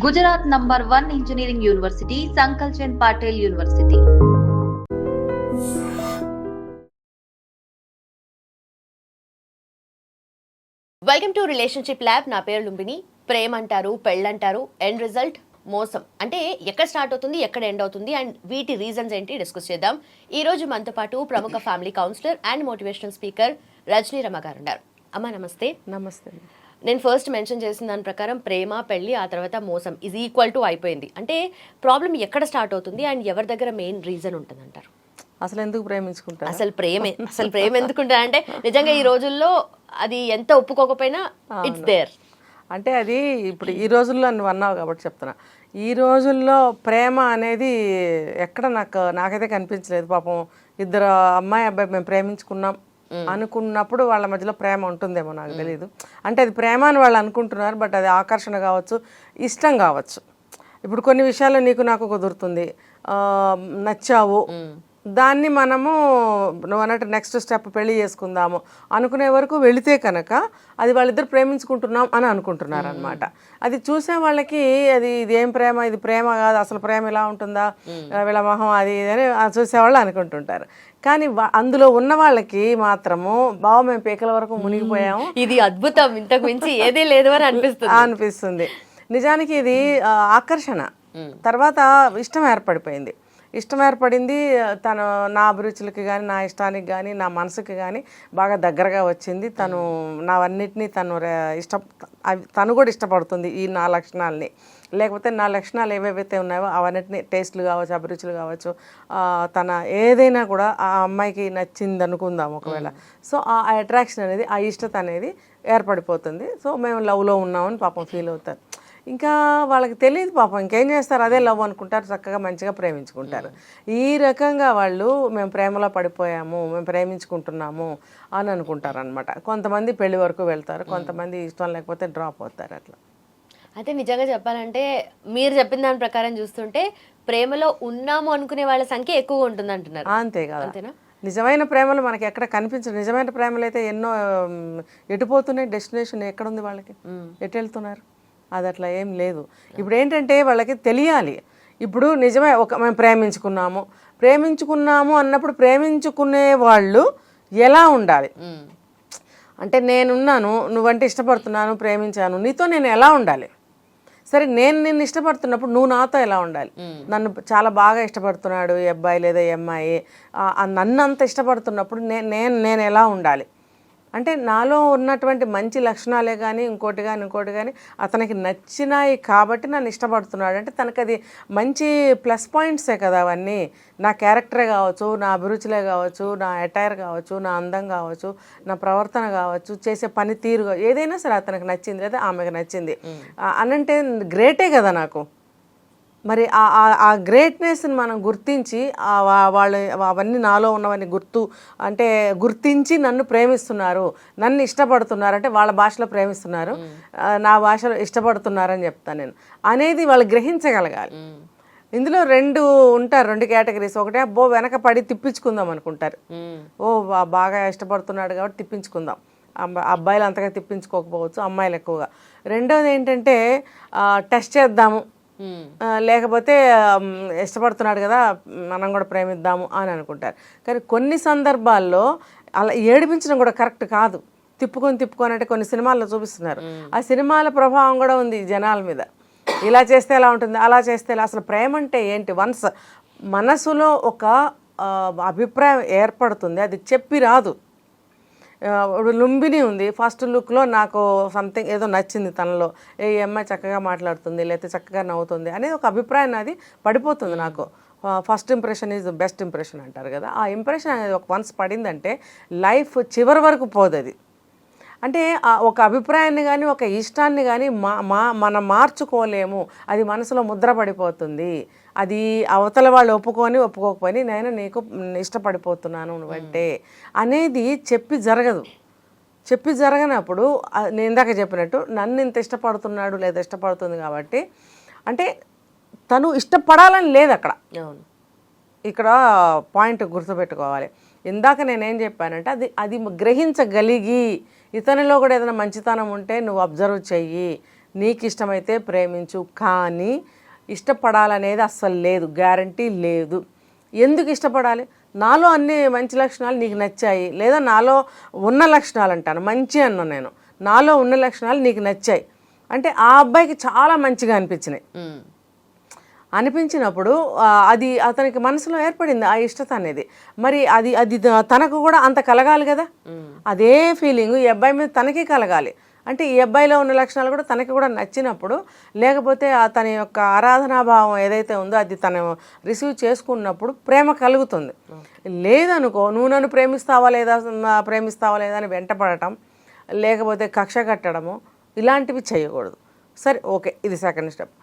Gujarat number 1 engineering university Sankalchand Patil university. Welcome to relationship lab. నా పేరు లుంబిని. ప్రేమ అంటారు, పెళ్ళంటారు, ఎండ్ రిజల్ట్ మోసం. అంటే ఎక్కడ స్టార్ట్ అవుతుంది, ఎక్కడ ఎండ్ అవుతుంది, అండ్ వీటి రీజన్స్ ఏంటి డిస్కస్ చేద్దాం. ఈ రోజు మనతో పాటు ప్రముఖ family counsellor and motivational speaker Rajani Rama గారు ఉన్నారు. అమ్మ నమస్తే. నమస్తే. నేను ఫస్ట్ మెన్షన్ చేసిన దాని ప్రకారం ప్రేమ, పెళ్లి, ఆ తర్వాత మోసం ఈజ్ ఈక్వల్ టు అయిపోయింది. అంటే ప్రాబ్లం ఎక్కడ స్టార్ట్ అవుతుంది అండ్ ఎవరి దగ్గర మెయిన్ రీజన్ ఉంటుంది అంటారు? అసలు ఎందుకు ప్రేమించుకుంటారు? అసలు ప్రేమ ఎందుకుంటారు అంటే నిజంగా ఈ రోజుల్లో అది ఎంత ఒప్పుకోకపోయినా ఇట్స్ దేర్. అంటే అది ఇప్పుడు ఈ రోజుల్లో నువ్వు అన్నావు కాబట్టి చెప్తున్నా. ఈ రోజుల్లో ప్రేమ అనేది ఎక్కడ నాకైతే కనిపించలేదు. పాపం ఇద్దరు అమ్మాయి అబ్బాయి మేము ప్రేమించుకున్నాం అనుకున్నప్పుడు వాళ్ళ మధ్యలో ప్రేమ ఉంటుందేమో నాకు తెలియదు. అంటే అది ప్రేమ అని వాళ్ళు అనుకుంటున్నారు, బట్ అది ఆకర్షణ కావచ్చు, ఇష్టం కావచ్చు. ఇప్పుడు కొన్ని విషయాల్లో నీకు నాకు కుదురుతుంది, నచ్చావు, దాన్ని మనము నువ్వు అన్నట్టు నెక్స్ట్ స్టెప్ పెళ్లి చేసుకుందాము అనుకునే వరకు వెళితే కనుక అది వాళ్ళిద్దరు ప్రేమించుకుంటున్నాం అని అనుకుంటున్నారు అనమాట. అది చూసే వాళ్ళకి అది ఇదేం ప్రేమ, ఇది ప్రేమ కాదు, అసలు ప్రేమ ఇలా ఉంటుందా, వీళ్ళ మొహం అది అని చూసేవాళ్ళు అనుకుంటుంటారు. కానీ అందులో ఉన్న వాళ్ళకి మాత్రము బావ మేము పీకల వరకు మునిగిపోయాము, ఇది అద్భుతం, ఇంతకు మించి ఏదే లేదు అని అనిపిస్తుంది. నిజానికి ఇది ఆకర్షణ తర్వాత ఇష్టం ఏర్పడిపోయింది. ఇష్టం ఏర్పడింది, తను నా అభిరుచులకి కానీ, నా ఇష్టానికి కానీ, నా మనసుకి కానీ బాగా దగ్గరగా వచ్చింది. తను నావన్నిటినీ తను కూడా ఇష్టపడుతుంది ఈ నా లక్షణాలని. లేకపోతే నా లక్షణాలు ఏవేవైతే ఉన్నాయో అవన్నిటిని, టేస్ట్లు కావచ్చు, అభిరుచులు కావచ్చు, తన ఏదైనా కూడా ఆ అమ్మాయికి నచ్చింది అనుకుందాం ఒకవేళ. సో ఆ అట్రాక్షన్ అనేది, ఆ ఇష్టత అనేది ఏర్పడిపోతుంది. సో మేము లవ్లో ఉన్నామని పాపం ఫీల్ అవుతారు. ఇంకా వాళ్ళకి తెలియదు పాపం, ఇంకేం చేస్తారు, అదే లవ్ అనుకుంటారు, చక్కగా మంచిగా ప్రేమించుకుంటారు. ఈ రకంగా వాళ్ళు మేము ప్రేమలో పడిపోయాము, మేము ప్రేమించుకుంటున్నాము అని అనుకుంటారు అనమాట. కొంతమంది పెళ్లి వరకు వెళ్తారు, కొంతమంది ఇష్టం లేకపోతే డ్రాప్ అవుతారు. అట్లా అయితే నిజంగా చెప్పాలంటే మీరు చెప్పిన దాని ప్రకారం చూస్తుంటే ప్రేమలో ఉన్నాము అనుకునే వాళ్ళ సంఖ్య ఎక్కువగా ఉంటుంది అంటున్నారు. అంతే కదా. నిజమైన ప్రేమలు మనకి ఎక్కడ కనిపించదు. నిజమైన ప్రేమలు అయితే ఎన్నో ఎటుపోతున్నాయి, డెస్టినేషన్ ఎక్కడుంది వాళ్ళకి, ఎటు వెళ్తున్నారు, అది అట్లా ఏం లేదు. ఇప్పుడు ఏంటంటే వాళ్ళకి తెలియాలి. ఇప్పుడు నిజమే మేము ప్రేమించుకున్నాము అన్నప్పుడు ప్రేమించుకునే వాళ్ళు ఎలా ఉండాలి అంటే, నేనున్నాను, నువ్వంటే ఇష్టపడుతున్నాను, ప్రేమించాను, నీతో నేను ఎలా ఉండాలి? సరే, నేను నిన్ను ఇష్టపడుతున్నప్పుడు నువ్వు నాతో ఎలా ఉండాలి? నన్ను చాలా బాగా ఇష్టపడుతున్నాడు ఈ అబ్బాయి లేదా ఈ అమ్మాయి, నన్ను అంత ఇష్టపడుతున్నప్పుడు నేను ఎలా ఉండాలి అంటే, నాలో ఉన్నటువంటి మంచి లక్షణాలే కానీ ఇంకోటి కానీ అతనికి నచ్చినాయి కాబట్టి నన్ను ఇష్టపడుతున్నాడు అంటే, తనకు అది మంచి ప్లస్ పాయింట్సే కదా అవన్నీ. నా క్యారెక్టరే కావచ్చు, నా అభిరుచులే కావచ్చు, నా అటైర్ కావచ్చు, నా అందం కావచ్చు, నా ప్రవర్తన కావచ్చు, చేసే పని తీరు, ఏదైనా సరే అతనికి నచ్చింది లేదా ఆమెకు నచ్చింది అనంటే గ్రేటే కదా నాకు. మరి ఆ గ్రేట్నెస్ని మనం గుర్తించి వాళ్ళు అవన్నీ నాలో ఉన్నవన్నీ గుర్తించి నన్ను ప్రేమిస్తున్నారు, నన్ను ఇష్టపడుతున్నారు అంటే వాళ్ళ భాషలో ప్రేమిస్తున్నారు, నా భాషలో ఇష్టపడుతున్నారని చెప్తాను నేను అనేది వాళ్ళు గ్రహించగలగాలి. ఇందులో రెండు కేటగిరీస్. ఒకటే అబ్బో వెనక పడి తిప్పించుకుందాం అనుకుంటారు, బాగా ఇష్టపడుతున్నాడు కాబట్టి తిప్పించుకుందాం. అబ్బాయిలు అంతగా తిప్పించుకోకపోవచ్చు, అమ్మాయిలు ఎక్కువగా. రెండోది ఏంటంటే టెస్ట్ చేద్దాము, లేకపోతే ఇష్టపడుతున్నాడు కదా మనం కూడా ప్రేమిద్దాము అని అనుకుంటారు. కానీ కొన్ని సందర్భాల్లో అలా ఏడిపించడం కూడా కరెక్ట్ కాదు. తిప్పుకొని అంటే కొన్ని సినిమాల్లో చూపిస్తున్నారు, ఆ సినిమాల ప్రభావం కూడా ఉంది జనాల మీద. ఇలా చేస్తే ఎలా ఉంటుంది, అలా చేస్తే ఎలా. అసలు ప్రేమ అంటే ఏంటి? వన్స్ మనసులో ఒక అభిప్రాయం ఏర్పడుతుంది, అది చెప్పి రాదు. లుంబిని ఉంది, ఫస్ట్ లుక్లో నాకు సంథింగ్ ఏదో నచ్చింది తనలో, ఏ అమ్మాయి చక్కగా మాట్లాడుతుంది లేకపోతే చక్కగా నవ్వుతుంది అనేది ఒక అభిప్రాయం అది పడిపోతుంది నాకు. First impression is best impression అంటారు కదా. ఆ ఇంప్రెషన్ అనేది వన్స్ పడిందంటే లైఫ్ చివరి వరకు పోదు అది. అంటే ఒక అభిప్రాయాన్ని కానీ ఒక ఇష్టాన్ని కానీ మనం మార్చుకోలేము, అది మనసులో ముద్ర పడిపోతుంది. అది అవతల వాళ్ళు ఒప్పుకోకపోయి నేను నీకు ఇష్టపడిపోతున్నాను నువ్వంటే అనేది చెప్పి జరగనప్పుడు నేను ఇందాక చెప్పినట్టు నన్ను ఇంత ఇష్టపడుతున్నాడు లేదా ఇష్టపడుతుంది కాబట్టి అంటే తను ఇష్టపడాలని లేదు అక్కడ. ఇక్కడ పాయింట్ గుర్తుపెట్టుకోవాలి. ఇందాక నేనేం చెప్పానంటే అది గ్రహించగలిగి ఇతనిలో కూడా ఏదైనా మంచితనం ఉంటే నువ్వు అబ్జర్వ్ చెయ్యి, నీకు ఇష్టమైతే ప్రేమించు, కానీ ఇష్టపడాలనేది అస్సలు లేదు, గ్యారంటీ లేదు. ఎందుకు ఇష్టపడాలి? నాలో అన్ని మంచి లక్షణాలు నీకు నచ్చాయి, లేదా నాలో ఉన్న లక్షణాలు అంటాను, మంచి అన్నా నేను, నాలో ఉన్న లక్షణాలు నీకు నచ్చాయి అంటే ఆ అబ్బాయికి చాలా మంచిగా అనిపించినప్పుడు అది అతనికి మనసులో ఏర్పడింది ఆ ఇష్టత అనేది. మరి అది అది తనకు కూడా అంత కలగాలి కదా, అదే ఫీలింగ్ ఈ అబ్బాయి మీద తనకి కలగాలి. అంటే ఈ అబ్బాయిలో ఉన్న లక్షణాలు కూడా తనకి కూడా నచ్చినప్పుడు, లేకపోతే తన యొక్క ఆరాధనాభావం ఏదైతే ఉందో అది తను రిసీవ్ చేసుకున్నప్పుడు ప్రేమ కలుగుతుంది. లేదనుకో, నువ్వు నన్ను ప్రేమిస్తావా లేదా అని వెంటపడటం, లేకపోతే కక్ష కట్టడము, ఇలాంటివి చేయకూడదు. సరే, ఓకే, ఇది సెకండ్ స్టెప్.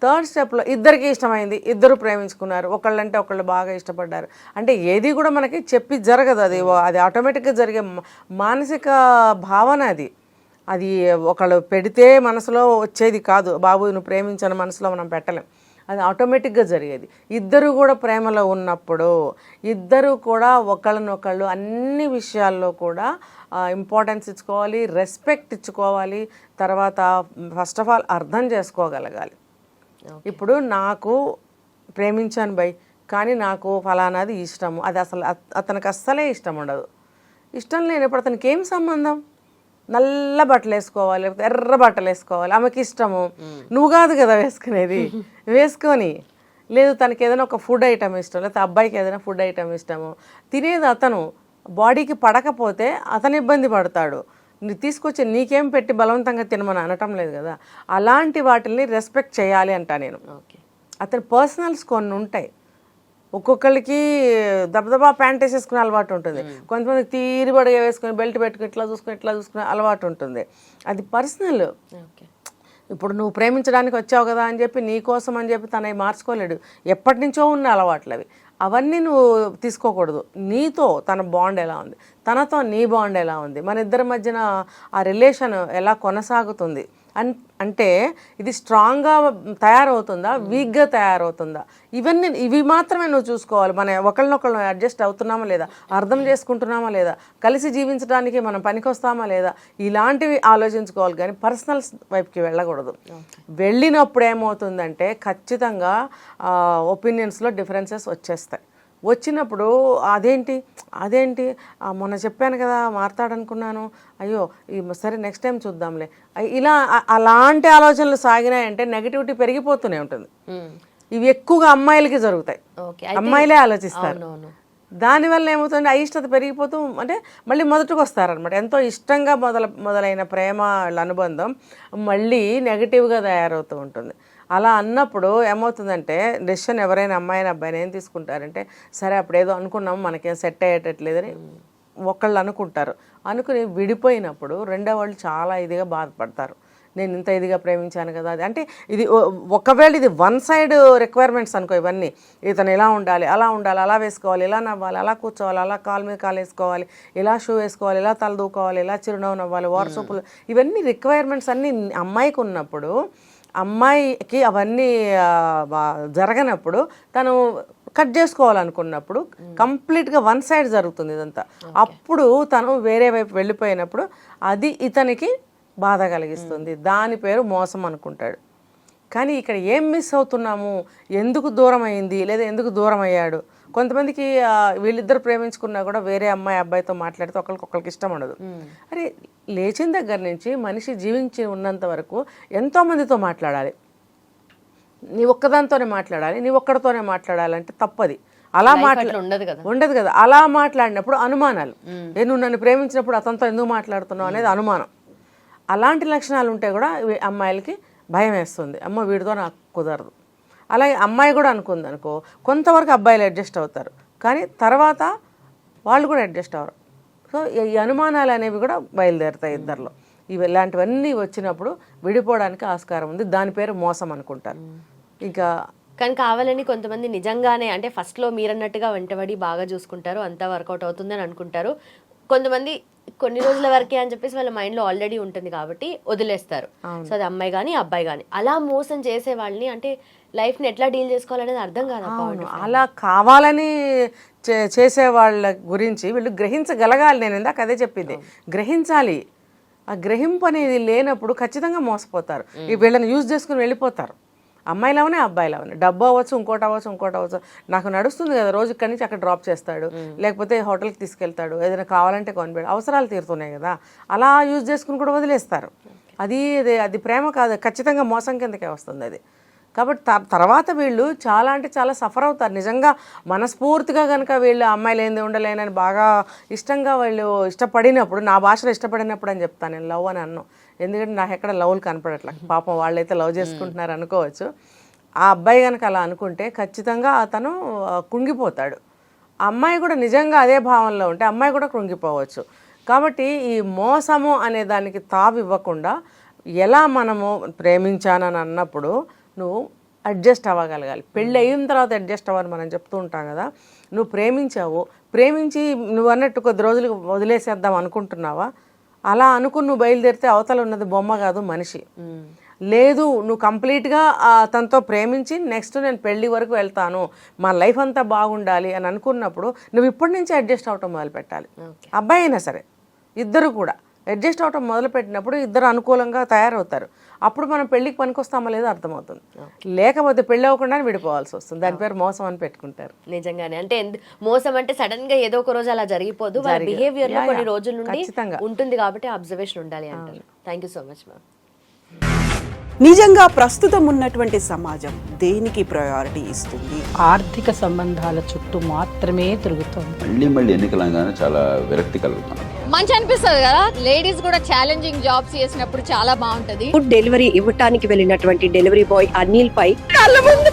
థర్డ్ స్టెప్లో ఇద్దరికి ఇష్టమైంది, ఇద్దరు ప్రేమించుకున్నారు, ఒకళ్ళంటే ఒకళ్ళు బాగా ఇష్టపడ్డారు అంటే ఏది కూడా మనకి చెప్పి జరగదు, అది ఆటోమేటిక్గా జరిగే మానసిక భావన అది. అది ఒకళ్ళు పెడితే మనసులో వచ్చేది కాదు, బాబు నువ్వు ప్రేమించని మనసులో మనం పెట్టలేం, అది ఆటోమేటిక్గా జరిగేది. ఇద్దరు కూడా ప్రేమలో ఉన్నప్పుడు ఇద్దరు కూడా ఒకళ్ళనొకళ్ళు అన్ని విషయాల్లో కూడా ఇంపార్టెన్స్ ఇచ్చుకోవాలి, రెస్పెక్ట్ ఇచ్చుకోవాలి. తర్వాత ఫస్ట్ ఆఫ్ ఆల్ అర్థం చేసుకోగలగాలి. ఇప్పుడు నాకు ప్రేమించాను బై, కానీ నాకు ఫలానాది ఇష్టము, అది అసలు అతనికి అస్సలే ఇష్టం ఉండదు. ఇష్టం లేనప్పుడు అతనికి ఏం సంబంధం? నల్ల బట్టలు వేసుకోవాలి, లేకపోతే ఎర్ర బట్టలు వేసుకోవాలి, ఆమెకి ఇష్టము, నువ్వు కాదు కదా వేసుకునేది, వేసుకొని. లేదు, తనకి ఏదైనా ఒక ఫుడ్ ఐటమ్ ఇష్టం, లేకపోతే అబ్బాయికి ఏదైనా ఫుడ్ ఐటమ్ ఇష్టము, తినేది అతను బాడీకి పడకపోతే అతను ఇబ్బంది పడతాడు. తీసుకొచ్చి నీకేం పెట్టి బలవంతంగా తినమని అనటం లేదు కదా. అలాంటి వాటిని రెస్పెక్ట్ చేయాలి అంట నేను. అతని పర్సనల్స్ కొన్ని ఉంటాయి. ఒక్కొక్కరికి దబదబా ప్యాంట్ వేసేసుకునే అలవాటు ఉంటుంది, కొంతమందికి తీరిబడిగా వేసుకుని బెల్ట్ పెట్టుకుని ఇట్లా చూసుకునే అలవాటు ఉంటుంది. అది పర్సనల్. ఇప్పుడు నువ్వు ప్రేమించడానికి వచ్చావు కదా అని చెప్పి నీ కోసం అని చెప్పి తనవి మార్చుకోలేడు, ఎప్పటి నుంచో ఉన్న అలవాట్లు అవి. అవన్నీ నువ్వు తీసుకోకూడదు. నీతో తన బాండ్ ఎలా ఉంది, తనతో నీ బాండ్ ఎలా ఉంది, మన ఇద్దరి మధ్యన ఆ రిలేషన్ ఎలా కొనసాగుతుంది అంటే ఇది స్ట్రాంగ్గా తయారవుతుందా, వీక్గా తయారవుతుందా, ఇవి మాత్రమే నువ్వు చూసుకోవాలి. మన ఒకళ్ళనొకళ్ళు అడ్జస్ట్ అవుతున్నామా లేదా, అర్థం చేసుకుంటున్నామా లేదా, కలిసి జీవించడానికి మనం పనికొస్తామా లేదా, ఇలాంటివి ఆలోచించుకోవాలి. కానీ పర్సనల్స్ వైపుకి వెళ్ళకూడదు. వెళ్ళినప్పుడు ఏమవుతుందంటే ఖచ్చితంగా ఒపీనియన్స్లో డిఫరెన్సెస్ వచ్చేస్తాయి. వచ్చినప్పుడు అదేంటి మొన్న చెప్పాను కదా మాట్లాడనుకున్నాను, అయ్యో సరే నెక్స్ట్ టైం చూద్దాంలే, ఇలా అలాంటి ఆలోచనలు సాగినాయంటే నెగటివిటీ పెరిగిపోతూనే ఉంటుంది. ఇవి ఎక్కువగా అమ్మాయిలకి జరుగుతాయి, అమ్మాయిలే ఆలోచిస్తారు. దానివల్ల ఏమవుతుంది, అయిష్టత పెరిగిపోతూ అంటే మళ్ళీ మొదటికి వస్తారనమాట. ఎంతో ఇష్టంగా మొదలైన ప్రేమ అనుబంధం మళ్ళీ నెగటివ్గా తయారవుతూ ఉంటుంది. అలా అన్నప్పుడు ఏమవుతుందంటే డెసిషన్ ఎవరైనా అమ్మాయిని అబ్బాయిని ఏం తీసుకుంటారంటే, సరే అప్పుడు ఏదో అనుకున్నాము మనకేం సెట్ అయ్యేటట్లేదని ఒకళ్ళు అనుకుంటారు. అనుకుని విడిపోయినప్పుడు రెండో వాళ్ళు చాలా ఇదిగా బాధపడతారు. నేను ఇంత ఇదిగా ప్రేమించాను కదా అది. అంటే ఇది ఒకవేళ ఇది వన్ సైడ్ రిక్వైర్మెంట్స్ అనుకో, ఇవన్నీ ఇతను ఇలా ఉండాలి, అలా ఉండాలి, అలా వేసుకోవాలి, ఇలా నవ్వాలి, అలా కూర్చోవాలి, అలా కాలు మీద కాలు వేసుకోవాలి, ఇలా షూ వేసుకోవాలి, ఇలా తల దూకోవాలి, ఇలా చిరునవ్వు నవ్వాలి, వాట్సాప్లు, ఇవన్నీ రిక్వైర్మెంట్స్ అన్నీ అమ్మాయికి ఉన్నప్పుడు, అమ్మాయికి అవన్నీ జరగనప్పుడు తను కట్ చేసుకోవాలనుకున్నప్పుడు కంప్లీట్గా వన్ సైడ్ జరుగుతుంది ఇదంతా. అప్పుడు తను వేరే వైపు వెళ్ళిపోయినప్పుడు అది ఇతనికి బాధ కలిగిస్తుంది. దాని పేరు మోసం అనుకుంటాడు. కానీ ఇక్కడ ఏం మిస్ అవుతున్నాము, ఎందుకు దూరం అయింది లేదా ఎందుకు దూరం అయ్యాడు. కొంతమందికి వీళ్ళిద్దరు ప్రేమించుకున్నా కూడా వేరే అమ్మాయి అబ్బాయితో మాట్లాడితే ఒకరికి ఇష్టం ఉండదు. అరే, లేచిన దగ్గర నుంచి మనిషి జీవించి ఉన్నంత వరకు ఎంతోమందితో మాట్లాడాలి, నీ ఒక్కదానితోనే మాట్లాడాలి, నీ ఒక్కడితోనే మాట్లాడాలంటే తప్పది. అలా ఉండదు కదా. అలా మాట్లాడినప్పుడు అనుమానాలు, నువ్వు నన్ను ప్రేమించినప్పుడు అతనితో ఎందుకు మాట్లాడుతున్నావు అనేది అనుమానం. అలాంటి లక్షణాలు ఉంటే కూడా అమ్మాయిలకి భయం వేస్తుంది, అమ్మ వీడితో నాకు కుదరదు. అలాగే అమ్మాయి కూడా అనుకుంది అనుకో, కొంతవరకు అబ్బాయిలు అడ్జస్ట్ అవుతారు, కానీ తర్వాత వాళ్ళు కూడా అడ్జస్ట్ అవ్వరు. సో ఈ అనుమానాలు అనేవి కూడా బయలుదేరుతాయి ఇద్దరిలో. ఇలాంటివన్నీ వచ్చినప్పుడు విడిపోవడానికి ఆస్కారం ఉంది. దాని పేరు మోసం అనుకుంటారు. ఇంకా కానీ కావాలని కొంతమంది నిజంగానే అంటే ఫస్ట్లో మీరన్నట్టుగా వెంటబడి బాగా చూసుకుంటారు, అంతా వర్కౌట్ అవుతుందని అనుకుంటారు. కొంతమంది కొన్ని రోజుల వరకే అని చెప్పేసి వాళ్ళ మైండ్లో ఆల్రెడీ ఉంటుంది కాబట్టి వదిలేస్తారు. సో అది అమ్మాయి కానీ అబ్బాయి కానీ అలా మోసం చేసే వాళ్ళని అంటే లైఫ్ని ఎట్లా డీల్ చేసుకోవాలనేది అర్థం కాదు. అలా కావాలని చేసే వాళ్ళ గురించి వీళ్ళు గ్రహించగలగాలి. నేను ఇందాక అదే చెప్పింది, గ్రహించాలి. ఆ గ్రహింపు అనేది లేనప్పుడు ఖచ్చితంగా మోసపోతారు. ఈ వీళ్ళని యూజ్ చేసుకుని వెళ్ళిపోతారు. అమ్మాయిలు అవనే అబ్బాయిలు అవనే, డబ్బు అవ్వచ్చు, ఇంకోటి అవ్వచ్చు. నాకు నడుస్తుంది కదా, రోజు ఇక్కడి నుంచి అక్కడ డ్రాప్ చేస్తాడు, లేకపోతే హోటల్కి తీసుకెళ్తాడు, ఏదైనా కావాలంటే కొనిపెడు, అవసరాలు తీరుతున్నాయి కదా, అలా యూజ్ చేసుకుని కూడా వదిలేస్తారు. అది ప్రేమ కాదు, ఖచ్చితంగా మోసం కిందకే వస్తుంది అది. కాబట్టి తర్వాత వీళ్ళు చాలా అంటే చాలా సఫర్ అవుతారు నిజంగా. మనస్ఫూర్తిగా కనుక వీళ్ళు అమ్మాయిలు ఏంది ఉండలేనని బాగా ఇష్టంగా వాళ్ళు ఇష్టపడినప్పుడు, నా భాషలో ఇష్టపడినప్పుడు అని చెప్తాను నేను, లవ్ అని అన్నాను. ఎందుకంటే నాకు ఎక్కడ లవ్లు కనపడట్లే, పాపం వాళ్ళైతే లవ్ చేసుకుంటున్నారు అనుకోవచ్చు. ఆ అబ్బాయి కనుక అలా అనుకుంటే ఖచ్చితంగా అతను కృంగిపోతాడు. ఆ అమ్మాయి కూడా నిజంగా అదే భావనలో ఉంటే అమ్మాయి కూడా కృంగిపోవచ్చు. కాబట్టి ఈ మోసము అనే దానికి తావు ఇవ్వకుండా, ఎలా మనము ప్రేమించానని అన్నప్పుడు నువ్వు అడ్జస్ట్ అవ్వగలగాలి. పెళ్ళి అయిన తర్వాత అడ్జస్ట్ అవ్వని మనం చెప్తూ ఉంటాం కదా. నువ్వు ప్రేమించి నువ్వు అన్నట్టు కొద్ది రోజులు వదిలేసేద్దాం అనుకుంటున్నావా? అలా అనుకుని నువ్వు బయలుదేరితే అవతల ఉన్నది బొమ్మ కాదు, మనిషి. లేదు, నువ్వు కంప్లీట్గా తనతో ప్రేమించి నెక్స్ట్ నేను పెళ్లి వరకు వెళ్తాను, మా లైఫ్ అంతా బాగుండాలి అని అనుకున్నప్పుడు నువ్వు ఇప్పటి నుంచి అడ్జస్ట్ అవటం మొదలు పెట్టాలి. అబ్బాయి అయినా సరే ఇద్దరు కూడా అడ్జస్ట్ అవటం మొదలుపెట్టినప్పుడు ఇద్దరు అనుకూలంగా తయారవుతారు. అప్పుడు మనం పెళ్ళికి పనికొస్తామో లేదో అర్థమవుతుంది. లేకపోతే పెళ్ళి అవ్వకుండానే విడిపోవాల్సి వస్తుంది. దాని పేరు మోసం అని పెట్టుకుంటారు. నిజంగానే, అంటే మోసం అంటే సడన్ గా ఏదో ఒక రోజు అలా జరిగిపోదు, వాళ్ళ బిహేవియర్ లో కొన్ని రోజుల నుండి ఉంటుంది కాబట్టి అబ్జర్వేషన్ ఉండాలి అంటారు. Thank you so much ma'am. నిజంగా ప్రస్తుతం ఉన్నటువంటి సమాజం దేనికి ప్రయారిటీ ఇస్తుంది? ఆర్థిక సంబంధాల చుట్టూ మాత్రమే తిరుగుతోంది. మళ్ళీ ఎన్నికలంగానే చాలా విరక్తి కలుగుతున్నాం. మంచి అనిపిస్తుంది కదా, లేడీస్ కూడా ఛాలెంజింగ్ జాబ్స్ చేసినప్పుడు చాలా బాగుంటది. ఫుడ్ డెలివరీ ఇవ్వటానికి వెళ్ళినటువంటి డెలివరీ బాయ్ అనిల్ పై కళ్ళ ముందు